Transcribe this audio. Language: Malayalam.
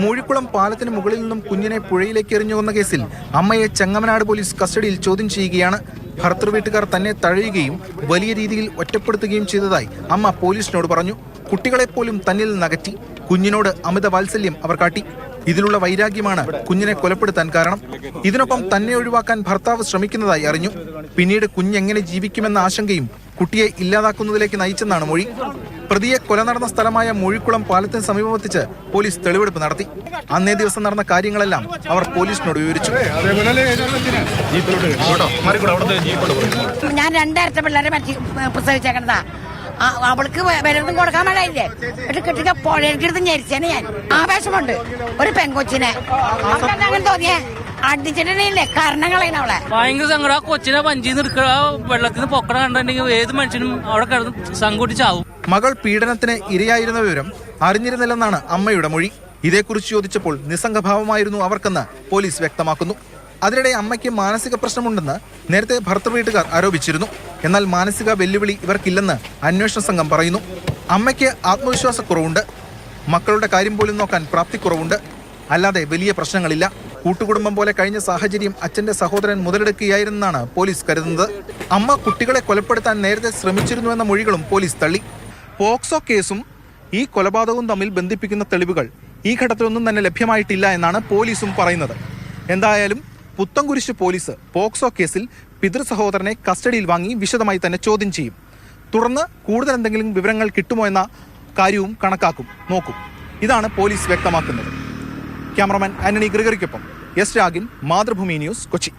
മൂഴിക്കുളം പാലത്തിന് മുകളിൽ നിന്നും കുഞ്ഞിനെ പുഴയിലേക്ക് എറിഞ്ഞുകൊന്ന കേസിൽ അമ്മയെ ചെങ്ങമനാട് പോലീസ് കസ്റ്റഡിയിൽ ചോദ്യം ചെയ്യുകയാണ്. ഭർത്തൃ വീട്ടുകാർ തന്നെ തഴയുകയും വലിയ രീതിയിൽ ഒറ്റപ്പെടുത്തുകയും ചെയ്തതായി അമ്മ പോലീസിനോട് പറഞ്ഞു. കുട്ടികളെപ്പോലും തന്നിൽ നകറ്റി കുഞ്ഞിനോട് അമിത വാത്സല്യം അവർ കാട്ടി. ഇതിലുള്ള വൈരാഗ്യമാണ് കുഞ്ഞിനെ കൊലപ്പെടുത്താൻ കാരണം. ഇതിനൊപ്പം തന്നെ ഒഴിവാക്കാൻ ഭർത്താവ് ശ്രമിക്കുന്നതായി അറിഞ്ഞു. പിന്നീട് കുഞ്ഞെങ്ങനെ ജീവിക്കുമെന്ന ആശങ്കയും കുട്ടിയെ ഇല്ലാതാക്കുന്നതിലേക്ക് നയിച്ചെന്നാണ് മൊഴി. പ്രതിയെ കൊല നടന്ന സ്ഥലമായ മൂഴിക്കുളം പാലത്തിന് സമീപമെത്തിച്ച് പോലീസ് തെളിവെടുപ്പ് നടത്തി. അന്നേ ദിവസം നടന്ന കാര്യങ്ങളെല്ലാം അവർ പോലീസിനോട് വിവരിച്ചു. ഞാൻ 2 പിള്ളേരെ പ്രസവിച്ചേക്കണതാ. അവൾക്ക് വല്ലതും കൊടുക്കാൻ പാടില്ലേ. കിട്ടിയ പുഴയെടുത്ത് ഞെരിച്ചേനെ ഞാൻ. ആവേശമുണ്ട് ഒരു പെൺകൊച്ചിനെ. അങ്ങനെ തോന്നിയേ അടിച്ചിട്ടില്ലേ കാരണങ്ങളാണ് അവളെ. ഭയങ്കര സങ്കടം. ആ കൊച്ചിനെ വഞ്ചിന്ന് എടുക്കുക, വെള്ളത്തിൽ നിന്ന് പൊക്കട കണ്ടിട്ടുണ്ടെങ്കിൽ ഏത് മനുഷ്യനും അവിടെ കിടന്ന് സങ്കൂട്ടിച്ചാവും. മകൾ പീഡനത്തിന് ഇരയായിരുന്ന വിവരം അറിഞ്ഞിരുന്നില്ലെന്നാണ് അമ്മയുടെ മൊഴി. ഇതേക്കുറിച്ച് ചോദിച്ചപ്പോൾ നിസ്സംഗഭാവമായിരുന്നു അവർക്കെന്ന് പോലീസ് വ്യക്തമാക്കുന്നു. അതിനിടെ അമ്മയ്ക്ക് മാനസിക പ്രശ്നമുണ്ടെന്ന് നേരത്തെ ഭർത്തൃ വീട്ടുകാർ ആരോപിച്ചിരുന്നു. എന്നാൽ മാനസിക വെല്ലുവിളി ഇവർക്കില്ലെന്ന് അന്വേഷണ സംഘം പറയുന്നു. അമ്മയ്ക്ക് ആത്മവിശ്വാസക്കുറവുണ്ട്. മക്കളുടെ കാര്യം പോലും നോക്കാൻ പ്രാപ്തിക്കുറവുണ്ട്. അല്ലാതെ വലിയ പ്രശ്നങ്ങളില്ല. കൂട്ടുകുടുംബം പോലെ കഴിഞ്ഞ സാഹചര്യം അച്ഛന്റെ സഹോദരൻ മുതലെടുക്കുകയായിരുന്നെന്നാണ് പോലീസ് കരുതുന്നത്. അമ്മ കുട്ടികളെ കൊലപ്പെടുത്താൻ നേരത്തെ ശ്രമിച്ചിരുന്നുവെന്ന മൊഴികളും പോലീസ് തള്ളി. പോക്സോ കേസും ഈ കൊലപാതകവും തമ്മിൽ ബന്ധിപ്പിക്കുന്ന തെളിവുകൾ ഈ ഘട്ടത്തിലൊന്നും തന്നെ ലഭ്യമായിട്ടില്ല എന്നാണ് പോലീസും പറയുന്നത്. എന്തായാലും പുത്തൻകുരിശ് പോലീസ് പോക്സോ കേസിൽ പിതൃസഹോദരനെ കസ്റ്റഡിയിൽ വാങ്ങി വിശദമായി തന്നെ ചോദ്യം ചെയ്യും. തുടർന്ന് കൂടുതൽ എന്തെങ്കിലും വിവരങ്ങൾ കിട്ടുമോ എന്ന കാര്യവും നോക്കും. ഇതാണ് പോലീസ് വ്യക്തമാക്കുന്നത്. ക്യാമറമാൻ ആന്റണി ഗ്രിഗറിക്കൊപ്പം എസ് രാഗിൻ, മാതൃഭൂമി ന്യൂസ്, കൊച്ചി.